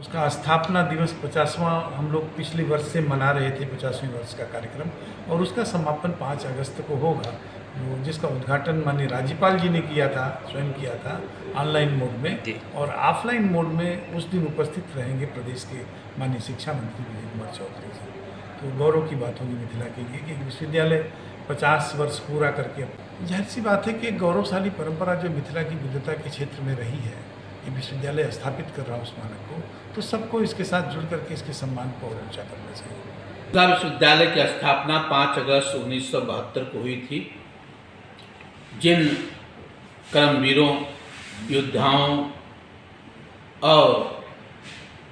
उसका स्थापना दिवस 50वां हम लोग पिछले वर्ष से मना रहे थे, 50वें वर्ष का कार्यक्रम, और उसका समापन 5 अगस्त को होगा, जिसका उद्घाटन माननीय राज्यपाल जी ने किया था, स्वयं किया था ऑनलाइन मोड में, और ऑफलाइन मोड में उस दिन उपस्थित रहेंगे प्रदेश के माननीय शिक्षा मंत्री विजय कुमार चौधरी जी। तो गौरव की बात होगी मिथिला के लिए कि विश्वविद्यालय 50 वर्ष पूरा करके, जाहिर सी बात है कि गौरवशाली परंपरा जो मिथिला की विद्वता के क्षेत्र में रही है, ये विश्वविद्यालय स्थापित कर रहा है उस मानक को, तो सबको इसके साथ जुड़ करके इसके सम्मान को और ऊँचा करना चाहिए। मिथिला विश्वविद्यालय की स्थापना 5 अगस्त 1972 को हुई थी। जिन कर्मवीरों, योद्धाओं और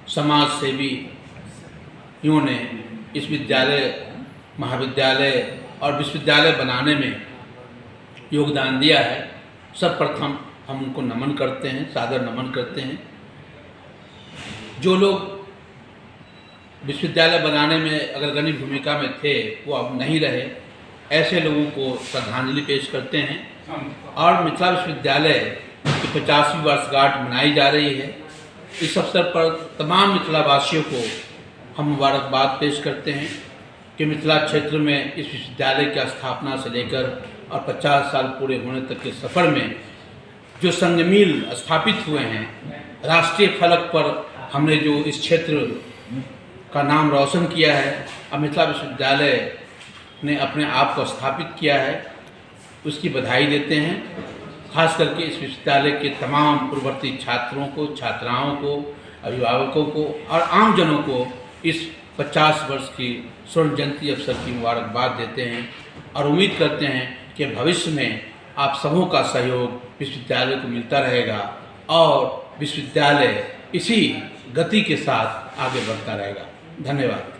समाज सेवियों ने इस विद्यालय, महाविद्यालय और विश्वविद्यालय बनाने में योगदान दिया है, सर्वप्रथम हम उनको नमन करते हैं, सादर नमन करते हैं। जो लोग विश्वविद्यालय बनाने में अग्रगण्य भूमिका में थे वो अब नहीं रहे, ऐसे लोगों को श्रद्धांजलि पेश करते हैं। और मिथिला विश्वविद्यालय की 50वीं वर्षगांठ मनाई जा रही है। इस अवसर पर तमाम मिथिलावासियों को हम मुबारकबाद पेश करते हैं कि मिथिला क्षेत्र में इस विश्वविद्यालय की स्थापना से लेकर और 50 साल पूरे होने तक के सफ़र में जो संगमील स्थापित हुए हैं, राष्ट्रीय फलक पर हमने जो इस क्षेत्र का नाम रोशन किया है, अब मिथिला विश्वविद्यालय ने अपने आप को स्थापित किया है, उसकी बधाई देते हैं। खास करके इस विश्वविद्यालय के तमाम पूर्ववर्ती छात्रों को, छात्राओं को, अभिभावकों को और आमजनों को इस 50 वर्ष की स्वर्ण जयंती अवसर की मुबारकबाद देते हैं और उम्मीद करते हैं कि भविष्य में आप सबों का सहयोग विश्वविद्यालय को मिलता रहेगा और विश्वविद्यालय इसी गति के साथ आगे बढ़ता रहेगा। धन्यवाद।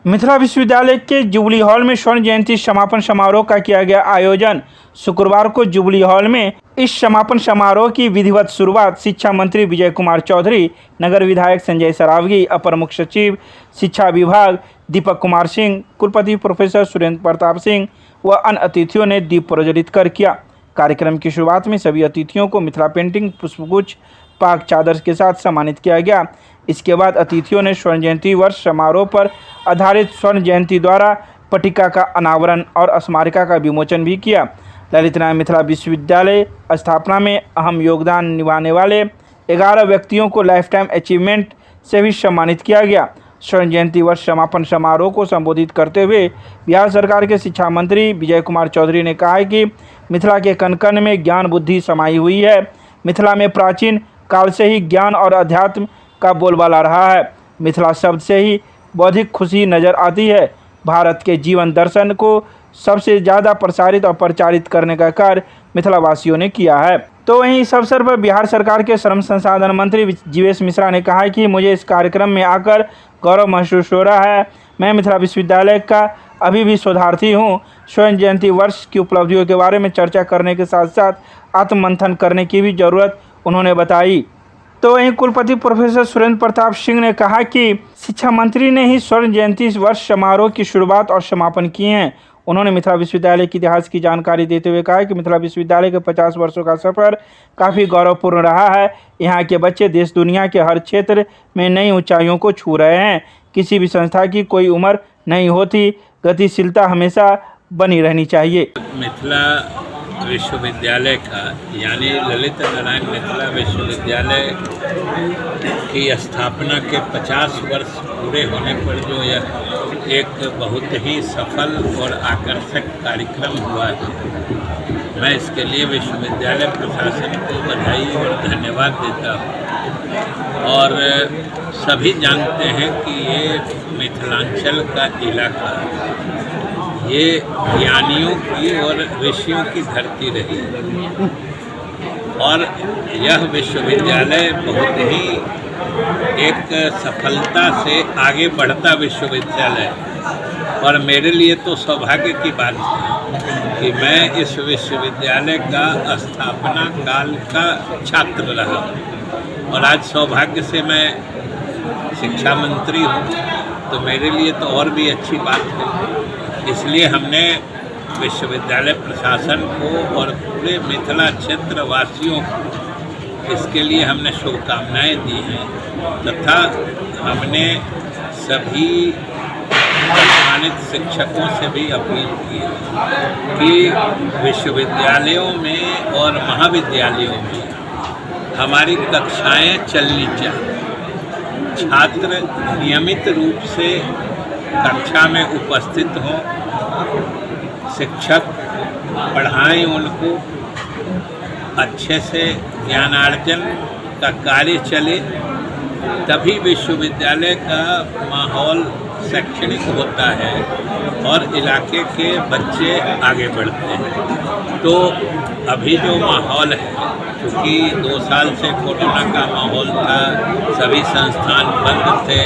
मिथिला विश्वविद्यालय के जुबली हॉल में स्वर्ण जयंती समापन समारोह का किया गया आयोजन। शुक्रवार को जुबली हॉल में इस समापन समारोह की विधिवत शुरुआत शिक्षा मंत्री विजय कुमार चौधरी, नगर विधायक संजय सरावगी, अपर मुख्य सचिव शिक्षा विभाग दीपक कुमार सिंह, कुलपति प्रोफेसर सुरेंद्र प्रताप सिंह व अन्य अतिथियों ने दीप प्रज्वलित कर किया। कार्यक्रम की शुरुआत में सभी अतिथियों को मिथिला पेंटिंग, पुष्पगुच्छ, पाक चादर के साथ सम्मानित किया गया। इसके बाद अतिथियों ने स्वर्ण जयंती वर्ष समारोह पर आधारित स्वर्ण जयंती द्वारा पट्टिका का अनावरण और स्मारिका का विमोचन भी किया। ललित नारायण मिथिला विश्वविद्यालय स्थापना में अहम योगदान निभाने वाले 11 व्यक्तियों को लाइफ टाइम अचीवमेंट से भी सम्मानित किया गया। स्वर्ण जयंती वर्ष समापन समारोह को संबोधित करते हुए बिहार सरकार के शिक्षा मंत्री विजय कुमार चौधरी ने कहा है कि मिथिला के कण कण में ज्ञान बुद्धि समाई हुई है। मिथिला में प्राचीन काल से ही ज्ञान और अध्यात्म का बोलबाला रहा है। मिथिला शब्द से ही बौद्धिक खुशी नजर आती है। भारत के जीवन दर्शन को सबसे ज़्यादा प्रसारित और प्रचारित करने का कार्य मिथिलावासियों ने किया है। तो वहीं इस अवसर पर बिहार सरकार के श्रम संसाधन मंत्री जीवेश मिश्रा ने कहा कि मुझे इस कार्यक्रम में आकर गौरव महसूस हो रहा है। मैं मिथिला विश्वविद्यालय का अभी भी शोधार्थी हूँ। स्वर्ण जयंती वर्ष की उपलब्धियों के बारे में चर्चा करने के साथ साथ आत्ममंथन करने की भी ज़रूरत उन्होंने बताई। तो वहीं कुलपति प्रोफेसर सुरेंद्र प्रताप सिंह ने कहा कि शिक्षा मंत्री ने ही स्वर्ण जयंती वर्ष समारोह की शुरुआत और समापन किए हैं। उन्होंने मिथिला विश्वविद्यालय के इतिहास की जानकारी देते हुए कहा कि मिथिला विश्वविद्यालय के 50 वर्षों का सफ़र काफ़ी गौरवपूर्ण रहा है। यहाँ के बच्चे देश दुनिया के हर क्षेत्र में नई ऊंचाइयों को छू रहे हैं। किसी भी संस्था की कोई उम्र नहीं होती, गतिशीलता हमेशा बनी रहनी चाहिए। मिथिला विश्वविद्यालय का यानी ललित नारायण मिथिला विश्वविद्यालय की स्थापना के 50 वर्ष पूरे होने पर जो यह एक बहुत ही सफल और आकर्षक कार्यक्रम हुआ है, मैं इसके लिए विश्वविद्यालय प्रशासन को बधाई और धन्यवाद देता हूँ। और सभी जानते हैं कि ये मिथिलांचल का इलाका ये ज्ञानियों की और ऋषियों की धरती रही और यह विश्वविद्यालय बहुत ही एक सफलता से आगे बढ़ता विश्वविद्यालय। और मेरे लिए तो सौभाग्य की बात है कि मैं इस विश्वविद्यालय का स्थापना काल का छात्र रहा और आज सौभाग्य से मैं शिक्षा मंत्री हूँ तो मेरे लिए तो और भी अच्छी बात है। इसलिए हमने विश्वविद्यालय प्रशासन को और पूरे मिथिला क्षेत्र वासियों को इसके लिए हमने शुभकामनाएं दी हैं तथा हमने सभी सम्मानित शिक्षकों से भी अपील की है कि विश्वविद्यालयों में और महाविद्यालयों में हमारी कक्षाएं चलनी चाहिए। छात्र नियमित रूप से कक्षा में उपस्थित हों, शिक्षक पढ़ाएं उनको, अच्छे से ज्ञानार्जन का कार्य चले, तभी विश्वविद्यालय का माहौल शैक्षणिक होता है और इलाके के बच्चे आगे बढ़ते हैं। तो अभी जो माहौल है, क्योंकि 2 साल से कोरोना का माहौल था, सभी संस्थान बंद थे,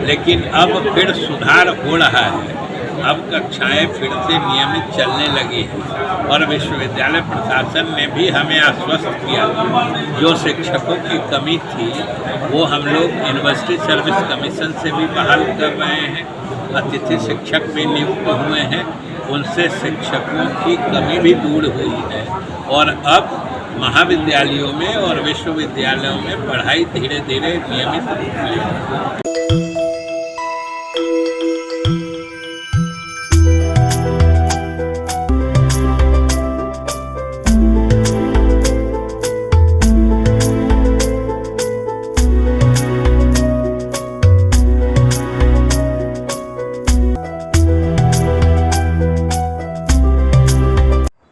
लेकिन अब फिर सुधार हो रहा है। अब कक्षाएं फिर से नियमित चलने लगी हैं और विश्वविद्यालय प्रशासन ने भी हमें आश्वस्त किया जो शिक्षकों की कमी थी वो हम लोग यूनिवर्सिटी सर्विस कमीशन से भी बहाल कर रहे हैं। अतिथि शिक्षक भी नियुक्त हुए हैं, उनसे शिक्षकों की कमी भी दूर हुई है और अब महाविद्यालयों में और विश्वविद्यालयों में पढ़ाई धीरे धीरे नियमित रूप से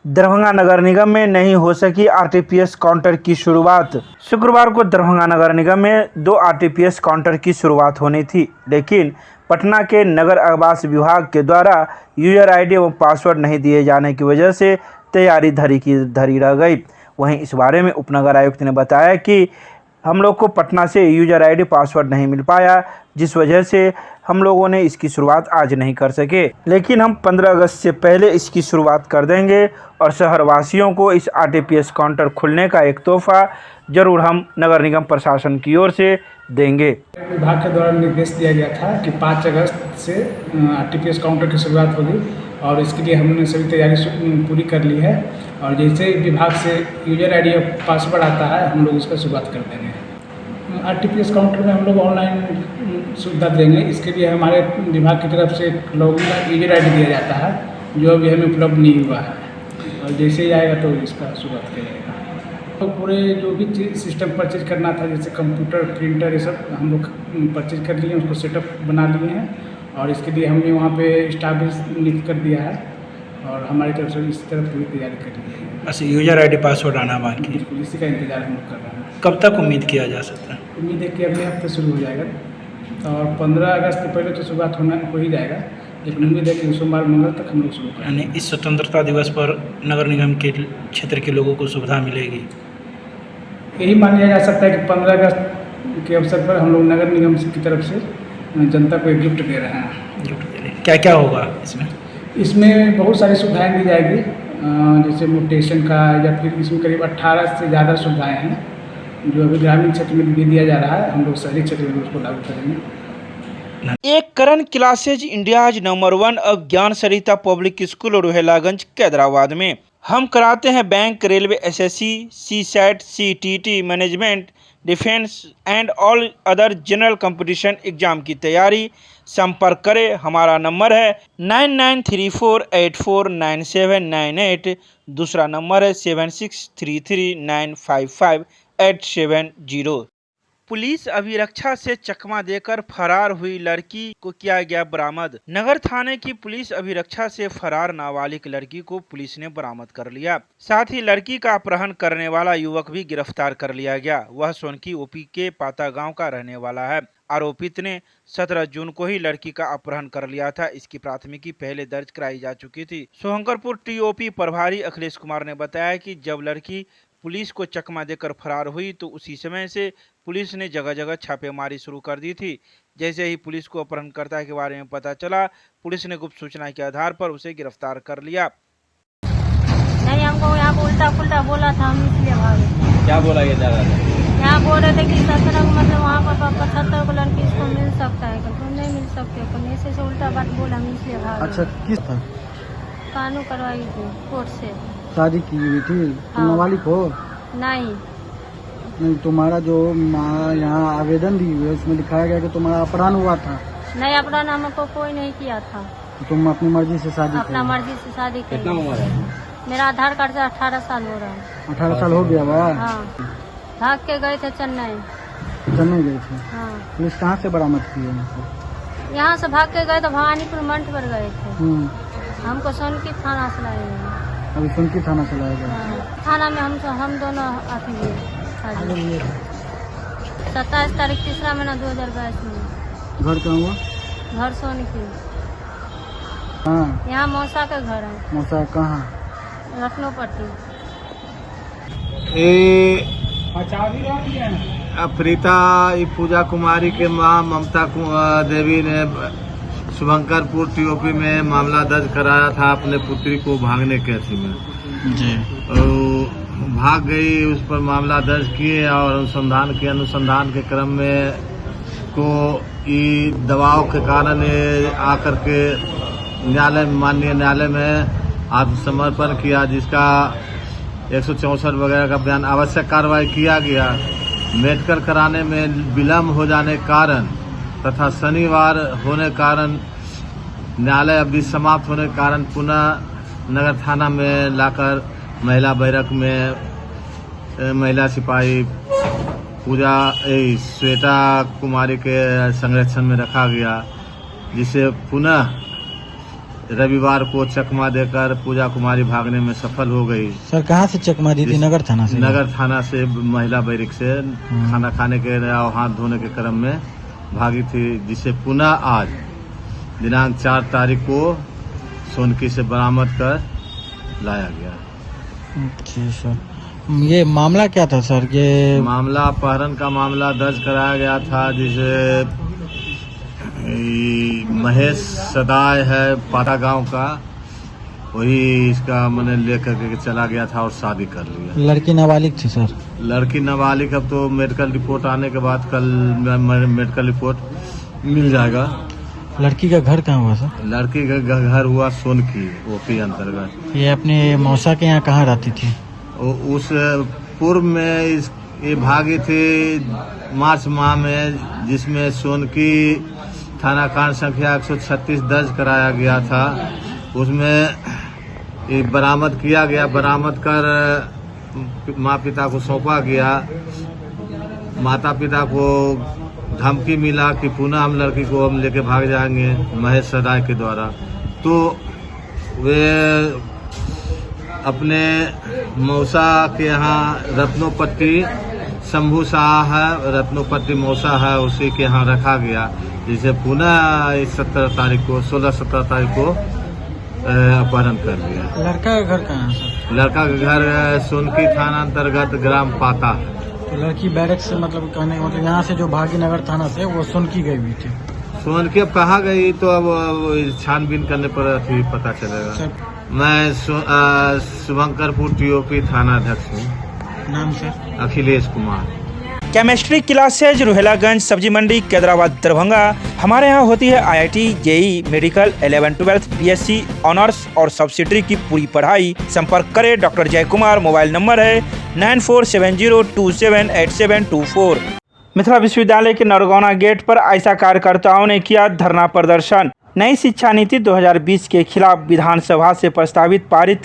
दरभंगा नगर निगम में नहीं हो सकी आरटीपीएस काउंटर की शुरुआत। शुक्रवार को दरभंगा नगर निगम में 2 आरटीपीएस काउंटर की शुरुआत होनी थी, लेकिन पटना के नगर आवास विभाग के द्वारा यूजर आईडी एवं पासवर्ड नहीं दिए जाने की वजह से तैयारी धरी की धरी रह गई। वहीं इस बारे में उपनगर आयुक्त ने बताया कि हम लोग को पटना से यूजर आईडी पासवर्ड नहीं मिल पाया, जिस वजह से हम लोगों ने इसकी शुरुआत आज नहीं कर सके, लेकिन हम 15 अगस्त से पहले इसकी शुरुआत कर देंगे और शहरवासियों को इस आरटीपीएस काउंटर खुलने का एक तोहफा जरूर हम नगर निगम प्रशासन की ओर से देंगे। विभाग के द्वारा निर्देश दिया गया था कि 5 अगस्त से आरटीपीएस काउंटर की शुरुआत होगी और इसके लिए हमने सभी तैयारी पूरी कर ली है और जैसे विभाग से यूजर आईडी और पासवर्ड आता है हम लोग इसका शुरुआत कर देंगे। आरटीपीएस काउंटर में हम लोग ऑनलाइन सुविधा देंगे। इसके लिए हमारे विभाग की तरफ से लॉगिन यूजर आईडी दिया जाता है जो अभी हमें उपलब्ध नहीं हुआ है और जैसे ही आएगा तो इसका शुरुआत किया जाएगा। तो पूरे जो भी सिस्टम परचेज करना था जैसे कंप्यूटर, प्रिंटर, ये सब हम लोग परचेज कर लिए, उसको सेटअप बना लिए हैं और इसके लिए हमने वहाँ पे स्टाफ भी नियुक्त कर दिया है और हमारी तरफ से इस तरफ पूरी तैयारी कर ली है। अच्छा, यूजर आईडी पासवर्ड आना बाकी, बिल्कुल इसी का इंतजार हम लोग कर रहे हैं। कब तक उम्मीद किया जा सकता है? उम्मीद है कि अगले हफ्ते शुरू हो जाएगा और 15 अगस्त के पहले तो शुरुआत हो ही जाएगा, लेकिन उम्मीद है कि सोमवार मंगल तक हम लोग शुरू करें। यानी इस स्वतंत्रता दिवस पर नगर निगम के क्षेत्र के लोगों को सुविधा मिलेगी। यही मान लिया जा सकता है कि 15 अगस्त के अवसर पर हम लोग नगर निगम की तरफ से जनता को एक गिफ्ट दे रहे हैं। गिफ्ट दे रहे हैं, क्या क्या होगा इसमें? इसमें बहुत सारी सुविधाएं दी जाएगी, जैसे म्यूटेशन का, या फिर इसमें करीब 18 से ज़्यादा सुविधाएं हैं जो अभी ग्रामीण क्षेत्र में भी दिया जा रहा है। हम लोग शहरी क्षेत्र में उसको लागू करेंगे। एक करण क्लासेज इंडियाज नंबर 1 ऑफ ज्ञान सरिता पब्लिक स्कूल रोहेलागंज कैदराबाद में हम कराते हैं bank, railway, SSC, CSAT, CTT, management, defence and all other general competition exam की तैयारी। संपर्क करें, हमारा नंबर है 9934849798, दूसरा नंबर है 7633955870। पुलिस अभिरक्षा से चकमा देकर फरार हुई लड़की को किया गया बरामद। नगर थाने की पुलिस अभिरक्षा से फरार नाबालिग लड़की को पुलिस ने बरामद कर लिया। साथ ही लड़की का अपहरण करने वाला युवक भी गिरफ्तार कर लिया गया। वह सोनकी ओपी के पाता गांव का रहने वाला है। आरोपित ने 17 जून को ही लड़की का अपहरण कर लिया था। इसकी प्राथमिकी पहले दर्ज कराई जा चुकी थी। सोहंकरपुर टीओपी प्रभारी अखिलेश कुमार ने बताया कि जब लड़की पुलिस को चकमा देकर फरार हुई तो उसी समय से पुलिस ने जगह जगह छापेमारी शुरू कर दी थी। जैसे ही पुलिस को अपहरणकर्ता के बारे में पता चला, पुलिस ने गुप्त सूचना के आधार पर उसे गिरफ्तार कर लिया। नहीं, हमको यहाँ पे उल्टा पुल्टा बोला था, हम इसलिए भागे। क्या बोला ये जा रहा था? यहाँ बोल रहे थे कि 17 मतलब वहाँ पर 75 को लड़की इसको मिल सकता है, तो नहीं मिल सकते, तो ऐसे से उल्टा बात बोला, हम इसलिए भाग गए। अच्छा, किस था? कानून करवाई थी कोर्ट से। शादी की हुई थी? तुम हाँ। नाबालिग हो? नहीं, नहीं, तुम्हारा जो यहाँ आवेदन दी हुई है उसमें दिखाया गया कि तुम्हारा अपहरण हुआ था। नहीं अपहरण हमको कोई नहीं किया था, तो तुम अपनी मर्जी से शादी अपना की? मर्जी से शादी की। कितना उम्र है? मेरा आधार कार्ड से 18 साल हो रहा है। 18 साल हो गया हुआ? हाँ, भाग के गए थे चेन्नई। चेन्नई गए थे? हाँ, पुलिस कहाँ से बरामद की है इनको? यहाँ से भाग के गए तो भवानीपुर मंच पर गए थे। हम्म, हमको सोनकी थाना से लाए हैं। अभी सुनकी थाना से लाया गया। हाँ, थाना में हम दोनों आते हुए 27 तारीख 3 महीना 2022 में। घर कहाँ हुआ? घर सोनकी, हाँ। यहाँ मौसा का घर है, मौसा कहाँ? रत्नोपट्टी। प्रीता पूजा कुमारी के मां ममता देवी ने शुभंकरपुर टीओपी में मामला दर्ज कराया था अपने पुत्री को भागने के अथी में जी। भाग गई, उस पर मामला दर्ज किए और अनुसंधान के क्रम में को ये दबाव के कारण आकर के माननीय न्यायालय में आत्मसमर्पण किया, जिसका 164 वगैरह का बयान आवश्यक कार्रवाई किया गया। मेडिकल कराने में विलम्ब हो जाने के कारण तथा शनिवार होने के कारण न्यायालय अवधि समाप्त होने के कारण पुनः नगर थाना में लाकर महिला बैरक में महिला सिपाही श्वेता कुमारी के संरक्षण में रखा गया, जिसे पुनः रविवार को चकमा देकर पूजा कुमारी भागने में सफल हो गई। सर कहाँ से चकमा दी थी? नगर थाना से? नगर थाना से, महिला बैरक से खाना खाने के और हाथ धोने के क्रम में भागी थी, जिसे पुनः आज दिनांक 4 तारीख को सोनकी से बरामद कर लाया गया। जी सर, ये मामला क्या था सर? ये मामला अपहरण का मामला दर्ज कराया गया था, जिसे महेश सदाय है पाटा गांव का, वही इसका मैंने लेकर के चला गया था और शादी कर लिया। लड़की नाबालिग थी सर? लड़की नाबालिग, अब तो मेडिकल रिपोर्ट आने के बाद कल मेडिकल रिपोर्ट मिल जाएगा। लड़की का घर कहाँ हुआ सर? लड़की का घर हुआ सोनकी ओपी अंतर्गत। ये अपने मौसा के यहाँ कहाँ रहती थी? उस पूर्व में ये भागी थी मार्च माह में, जिसमें सोनकी थाना कांड संख्या 136 दर्ज कराया गया था। उसमें ये बरामद किया गया, बरामद कर माँ पिता को सौंपा गया। माता पिता को धमकी मिला कि पुनः हम लड़की को हम लेके भाग जाएंगे महेश सदाय के द्वारा, तो वे अपने मौसा के यहाँ रत्नोपट्टी शंभू शाह है, रत्नोपट्टी मौसा है, उसी के यहाँ रखा गया, जिसे पुनः 16-17 तारीख को अपहरण कर लिया। लड़का का घर कहाँ है सर? लड़का का घर सोनकी थाना अंतर्गत ग्राम पाता है। तो लड़की बैरक से मतलब कहने का मतलब यहाँ से जो भागी नगर थाना से वो सोनकी गई हुई थी? सोनकी अब कहाँ गई तो अब छानबीन करने पर अभी पता चलेगा। सर मैं शुभंकरपुर टीओपी थाना अध्यक्ष हूँ। नाम sir? Akhilesh Kumar. Chemistry classes Rohilaganj सब्जी मंडी कैदराबाद दरभंगा। हमारे यहाँ होती है IIT JEE medical 11-12 BSc honours और सब्सिडरी की पूरी पढ़ाई। संपर्क करें डॉक्टर जय कुमार। मोबाइल नंबर है 9470278724। मिथिला विश्वविद्यालय के नरगौना गेट पर आयशा कार्यकर्ताओं ने किया धरना प्रदर्शन। नई शिक्षा नीति 2020 के खिलाफ विधानसभा से प्रस्तावित पारित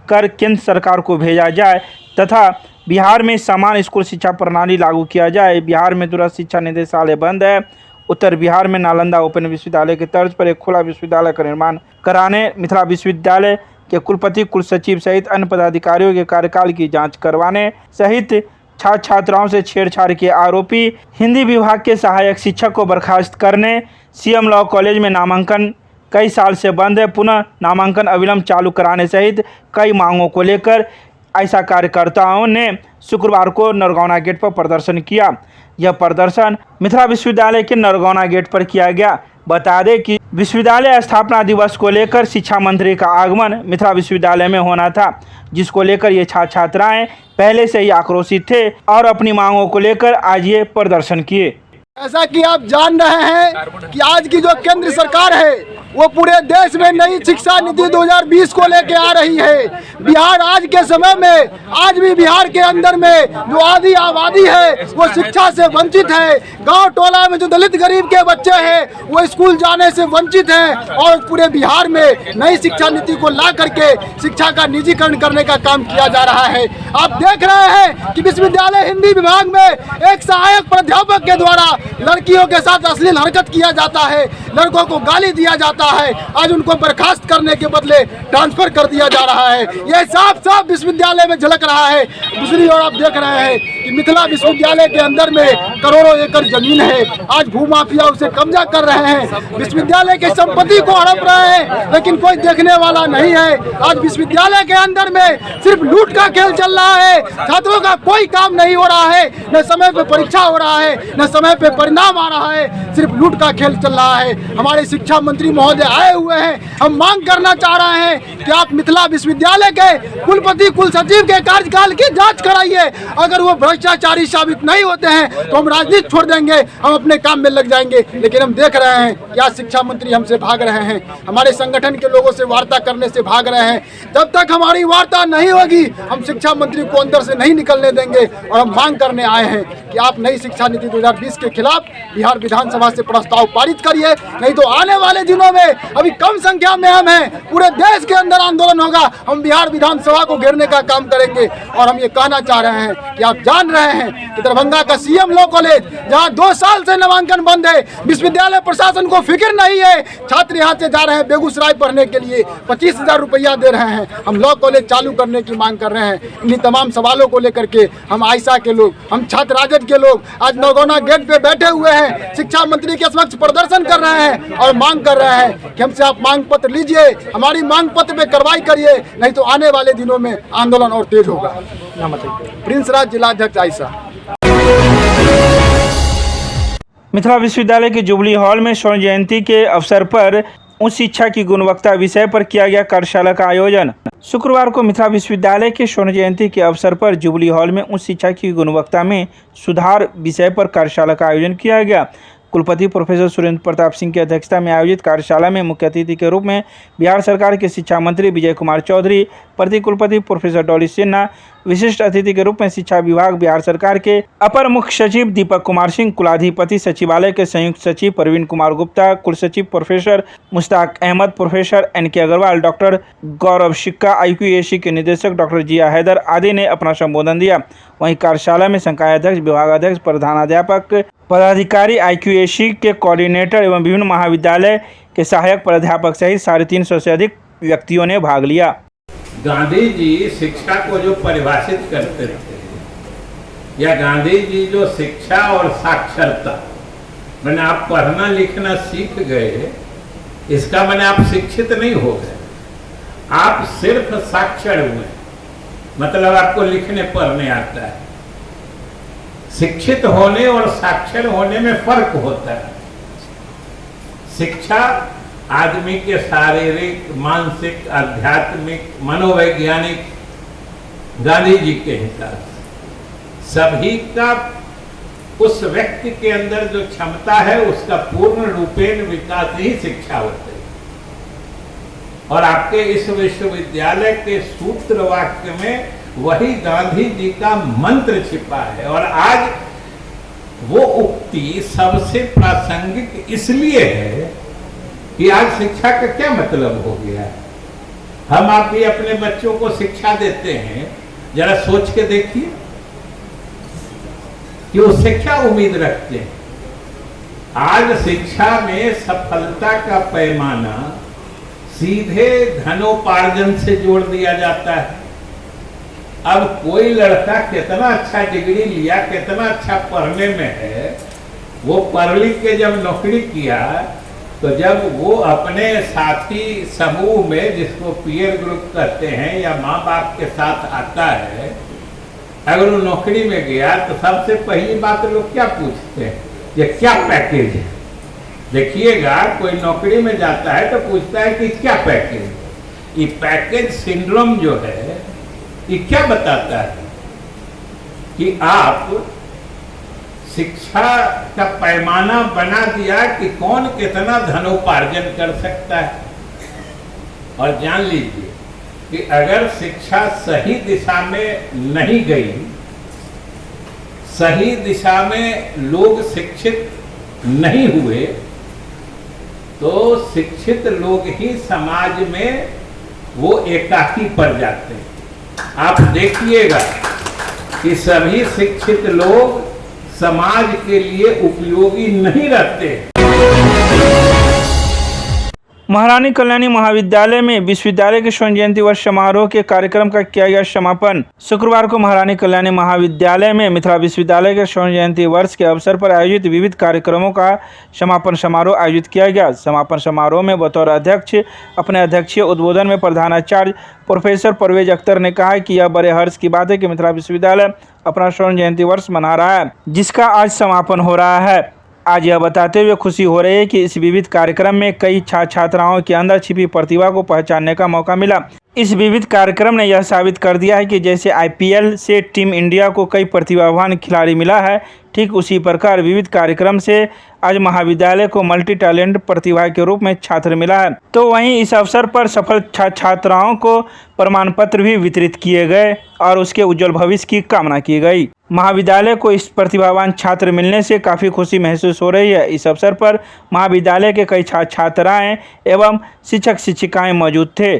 कर केंद्र सरकार को भेजा जाए तथा बिहार में समान स्कूल शिक्षा प्रणाली लागू किया जाए। बिहार में दूरस्थ शिक्षा निदेशालय बंद है। उत्तर बिहार में नालंदा ओपन विश्वविद्यालय के तर्ज पर एक खुला विश्वविद्यालय का निर्माण कराने, मिथिला विश्वविद्यालय के कुलपति कुलसचिव सहित अन्य पदाधिकारियों के कार्यकाल की जांच करवाने सहित छात्र छात्राओं से छेड़छाड़ के आरोपी हिंदी विभाग के सहायक शिक्षक को बर्खास्त करने, CM लॉ कॉलेज में नामांकन कई साल से बंद है, पुनः नामांकन अविलंब चालू कराने सहित कई मांगों को लेकर आयशा कार्यकर्ताओं ने शुक्रवार को नरगौना गेट पर प्रदर्शन किया। यह प्रदर्शन मिथिला विश्वविद्यालय के नरगौना गेट पर किया गया। बता दें कि विश्वविद्यालय स्थापना दिवस को लेकर शिक्षा मंत्री का आगमन मिथिला विश्वविद्यालय में होना था, जिसको लेकर ये छात्र छात्राएं पहले से ही आक्रोशित थे और अपनी मांगों को लेकर आज ये प्रदर्शन किए। ऐसा कि आप जान रहे हैं कि आज की जो केंद्र सरकार है वो पूरे देश में नई शिक्षा नीति 2020 को लेके आ रही है। बिहार आज के समय में आज भी बिहार के अंदर में जो आधी आबादी है वो शिक्षा से वंचित है। गांव टोला में जो दलित गरीब के बच्चे हैं वो स्कूल जाने से वंचित हैं और पूरे बिहार में नई शिक्षा नीति को ला करके शिक्षा का निजीकरण करने का काम किया जा रहा है। आप देख रहे हैं कि विश्वविद्यालय हिंदी विभाग में एक सहायक प्राध्यापक के द्वारा लड़कियों के साथ अश्लील हरकत किया जाता है, लड़कों को गाली दिया जाता है। आज उनको बर्खास्त करने के बदले ट्रांसफर कर दिया जा रहा है। यह साफ साफ विश्वविद्यालय में झलक रहा है। दूसरी ओर आप देख रहे हैं कि मिथिला विश्वविद्यालय के अंदर में करोड़ों एकड़ जमीन है, आज भूमाफिया उसे कब्जा कर रहे हैं, विश्वविद्यालय की संपत्ति को हड़प रहे हैं, लेकिन कोई देखने वाला नहीं है। आज विश्वविद्यालय के अंदर में सिर्फ लूट का खेल चल रहा है, छात्रों का कोई काम नहीं हो रहा है, न समय पे परीक्षा हो रहा है, न समय पे परिणाम आ रहा है, सिर्फ लूट का खेल चल रहा है। हमारे शिक्षा मंत्री महोदय आए हुए हैं, हम मांग करना चाह रहे हैं कि आप मिथिला विश्वविद्यालय के कुलपति कुल सचिव के कार्यकाल की जांच कराइए। अगर वो भ्रष्टाचारी साबित नहीं होते हैं तो हम राजनीति छोड़ देंगे, हम अपने काम में लग जाएंगे। लेकिन हम देख रहे हैं कि आज शिक्षा मंत्री हमसे भाग रहे हैं, हमारे संगठन के लोगों से वार्ता करने से भाग रहे हैं। जब तक हमारी वार्ता नहीं होगी हम शिक्षा मंत्री को अंदर से नहीं निकलने देंगे और हम मांग करने आए हैं कि आप नई शिक्षा नीति 2020 के खिलाफ बिहार विधानसभा से प्रस्ताव पारित करिए, नहीं तो आने वाले दिनों में अभी कम संख्या में हम हैं, पूरे देश के अंदर आंदोलन होगा, हम बिहार विधानसभा को घेरने का काम करेंगे। और हम ये कहना चाह रहे हैं कि आप जान रहे हैं कि दरभंगा का सीएम लॉ कॉलेज जहां 2 साल से नामांकन बंद है, विश्वविद्यालय प्रशासन को फिक्र नहीं है, छात्र यहाँ से जा रहे हैं बेगूसराय पढ़ने के लिए, 25,000 रुपया दे रहे हैं। हम लॉ कॉलेज चालू करने की मांग कर रहे हैं। इन्हीं तमाम सवालों को लेकर के हम आयशा के लोग, हम छात्र राजद के लोग आज नौगौना गेट पे बैठे हुए हैं, शिक्षा मंत्री के समक्ष प्रदर्शन कर रहे हैं और मांग कर रहे हैं कि हमसे आप मांग पत्र लीजिए, हमारी मांग पत्र पे कार्रवाई करिए, नहीं तो आने वाले दिनों में आंदोलन और तेज होगा। प्रिंस राज, जिलाध्यक्ष आयशा। मिथिला विश्वविद्यालय के जुबली हॉल में स्वर्ण जयंती के अवसर पर उच्च शिक्षा की गुणवत्ता विषय पर किया गया कार्यशाला का आयोजन। शुक्रवार को मिथिला विश्वविद्यालय के स्वर्ण जयंती के अवसर पर जुबली हॉल में उच्च शिक्षा की गुणवत्ता में सुधार विषय पर कार्यशाला का आयोजन किया गया। कुलपति प्रोफेसर सुरेंद्र प्रताप सिंह की अध्यक्षता में आयोजित कार्यशाला में मुख्य अतिथि के रूप में बिहार सरकार के शिक्षा मंत्री विजय कुमार चौधरी, प्रति कुलपति प्रोफेसर डॉली सिन्हा, विशिष्ट अतिथि के रूप में शिक्षा विभाग बिहार सरकार के अपर मुख्य सचिव दीपक कुमार सिंह, कुलाधिपति सचिवालय के संयुक्त सचिव प्रवीण कुमार गुप्ता, कुलसचिव professor Mushtaq Ahmad, professor NK Agarwal, doctor Gaurav Sikka, IQAC के निदेशक डॉक्टर जिया हैदर आदि ने अपना संबोधन दिया। वहीं कार्यशाला में संकायाध्यक्ष, विभागाध्यक्ष, प्रधानाध्यापक, पदाधिकारी, IQAC के कोऑर्डिनेटर एवं विभिन्न महाविद्यालय के सहायक प्राध्यापक सहित 350 से अधिक व्यक्तियों ने भाग लिया। गांधी जी शिक्षा को जो परिभाषित करते थे, या गांधी जी जो शिक्षा और साक्षरता, मैंने आप पढ़ना लिखना सीख गए, इसका मैंने आप शिक्षित नहीं हो गए, आप सिर्फ साक्षर हुए, मतलब आपको लिखने पढ़ने आता है। शिक्षित होने और साक्षर होने में फर्क होता है। शिक्षा आदमी के शारीरिक, मानसिक, आध्यात्मिक, मनोवैज्ञानिक, गांधी जी के हिसाब से सभी का उस व्यक्ति के अंदर जो क्षमता है उसका पूर्ण रूपेण विकास ही शिक्षा होती है। और आपके इस विश्वविद्यालय के सूत्र वाक्य में वही गांधी जी का मंत्र छिपा है। और आज वो उक्ति सबसे प्रासंगिक इसलिए है कि आज शिक्षा का क्या मतलब हो गया है। हम आप भी अपने बच्चों को शिक्षा देते हैं, जरा सोच के देखिए कि उससे क्या उम्मीद रखते हैं। आज शिक्षा में सफलता का पैमाना सीधे धनोपार्जन से जोड़ दिया जाता है। अब कोई लड़का कितना अच्छा डिग्री लिया, कितना अच्छा पढ़ने में है, वो पढ़ लिख के जब नौकरी किया तो जब वो अपने साथी समूह में, जिसको पीयर ग्रुप कहते हैं, या माँ बाप के साथ आता है, अगर वो नौकरी में गया तो सबसे पहली बात लोग क्या पूछते हैं, ये क्या पैकेज है, देखिएगा, कोई नौकरी में जाता है तो पूछता है कि क्या पैकेज। ये पैकेज सिंड्रोम जो है ये क्या बताता है कि आप शिक्षा का पैमाना बना दिया कि कौन कितना धनोपार्जन कर सकता है। और जान लीजिए कि अगर शिक्षा सही दिशा में नहीं गई, सही दिशा में लोग शिक्षित नहीं हुए, तो शिक्षित लोग ही समाज में वो एकाकी पड़ जाते हैं। आप देखिएगा कि सभी शिक्षित लोग समाज के लिए उपयोगी नहीं रहते। महारानी कल्याणी महाविद्यालय में विश्वविद्यालय के स्वर्ण जयंती वर्ष समारोह के कार्यक्रम का किया गया समापन। शुक्रवार को महारानी कल्याणी महाविद्यालय में मिथिला विश्वविद्यालय के स्वर्ण जयंती वर्ष के अवसर पर आयोजित विविध कार्यक्रमों का समापन समारोह आयोजित किया गया। समापन समारोह में बतौर अध्यक्ष अपने अध्यक्षीय उद्बोधन में प्रधानाचार्य प्रोफेसर परवेज अख्तर ने कहा कि यह बड़े हर्ष की बात है कि मिथिला विश्वविद्यालय अपना स्वर्ण जयंती वर्ष मना रहा है, जिसका आज समापन हो रहा है। आज यह बताते हुए खुशी हो रही है कि इस विविध कार्यक्रम में कई छात्राओं के अंदर छिपी प्रतिभा को पहचानने का मौका मिला। इस विविध कार्यक्रम ने यह साबित कर दिया है कि जैसे आईपीएल से टीम इंडिया को कई प्रतिभावान खिलाड़ी मिला है, ठीक उसी प्रकार विविध कार्यक्रम से आज महाविद्यालय को मल्टी टैलेंट प्रतिभा के रूप में छात्र मिला है। तो वहीं इस अवसर पर सफल छात्राओं को प्रमाण पत्र भी वितरित किए गए और उसके उज्जवल भविष्य की कामना की गई। महाविद्यालय को इस प्रतिभावान छात्र मिलने से काफ़ी खुशी महसूस हो रही है। इस अवसर पर महाविद्यालय के कई छात्राएं एवं शिक्षक शिक्षिकाएं मौजूद थे।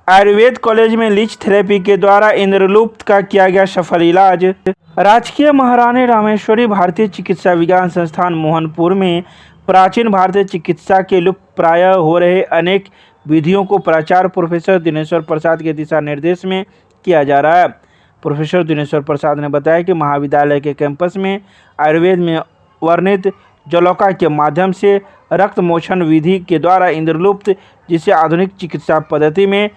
आयुर्वेद कॉलेज में लीच थेरेपी के द्वारा इंद्रलुप्त का किया गया सफल इलाज। राजकीय महारानी रामेश्वरी भारतीय चिकित्सा विज्ञान संस्थान मोहनपुर में प्राचीन भारतीय चिकित्सा के लुप्त प्राय हो रहे अनेक विधियों को प्राचार्य प्रोफेसर दिनेश्वर प्रसाद के दिशा निर्देश में किया जा रहा है। प्रोफेसर दिनेश्वर प्रसाद ने बताया कि महाविद्यालय के कैंपस में आयुर्वेद में वर्णित जलौका के माध्यम से रक्त मोचन विधि के द्वारा इंद्रलुप्त, जिसे आधुनिक चिकित्सा पद्धति में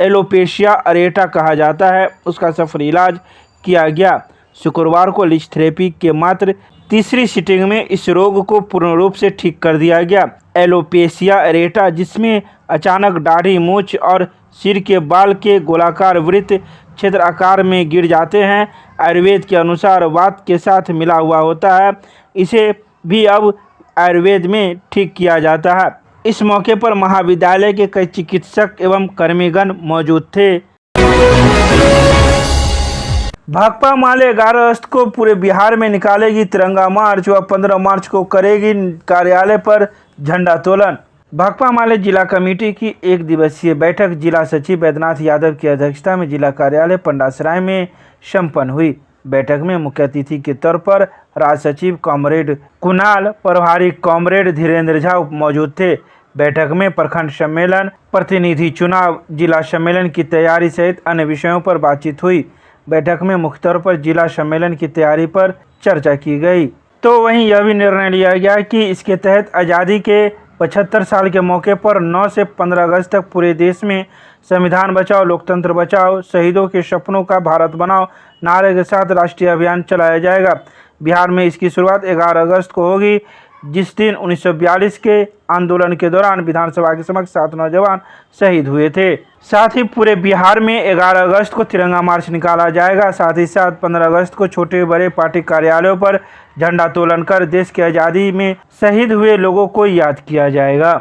एलोपेशिया अरेटा कहा जाता है, उसका सफल इलाज किया गया। शुक्रवार को लीच थेरेपी के मात्र तीसरी सीटिंग में इस रोग को पूर्ण रूप से ठीक कर दिया गया। एलोपेशिया अरेटा, जिसमें अचानक दाढ़ी, मूंछ और सिर के बाल के गोलाकार वृत्त क्षेत्र आकार में गिर जाते हैं, आयुर्वेद के अनुसार वात के साथ मिला हुआ होता है, इसे भी अब आयुर्वेद में ठीक किया जाता है। इस मौके पर महाविद्यालय के कई चिकित्सक एवं कर्मीगण मौजूद थे। भाकपा माले 11 अगस्त को पूरे बिहार में निकालेगी तिरंगा मार्च व 15 मार्च को करेगी कार्यालय पर झंडोत्तोलन। भाकपा माले जिला कमेटी की एक दिवसीय बैठक जिला सचिव वैद्यनाथ यादव की अध्यक्षता में जिला कार्यालय पंडासराय में संपन्न हुई। बैठक में मुख्य अतिथि के तौर पर राज्य सचिव कॉमरेड कुणाल, प्रभारी कॉमरेड धीरेन्द्र झा मौजूद थे। बैठक में प्रखंड सम्मेलन, प्रतिनिधि चुनाव, जिला सम्मेलन की तैयारी सहित अन्य विषयों पर बातचीत हुई। बैठक में मुख्य तौर पर जिला सम्मेलन की तैयारी पर चर्चा की गई। तो वहीं यह भी निर्णय लिया गया कि इसके तहत आज़ादी के 75 साल के मौके पर 9 से 15 अगस्त तक पूरे देश में संविधान बचाओ, लोकतंत्र बचाओ, शहीदों के सपनों का भारत बनाओ नारे के साथ राष्ट्रीय अभियान चलाया जाएगा। बिहार में इसकी शुरुआत 11 अगस्त को होगी, जिस दिन 1942 के आंदोलन के दौरान विधानसभा के समक्ष 7 नौजवान शहीद हुए थे। साथ ही पूरे बिहार में 11 अगस्त को तिरंगा मार्च निकाला जाएगा। साथ ही साथ 15 अगस्त को छोटे बड़े पार्टी कार्यालयों पर झंडोत्तोलन कर देश की आज़ादी में शहीद हुए लोगों को याद किया जाएगा।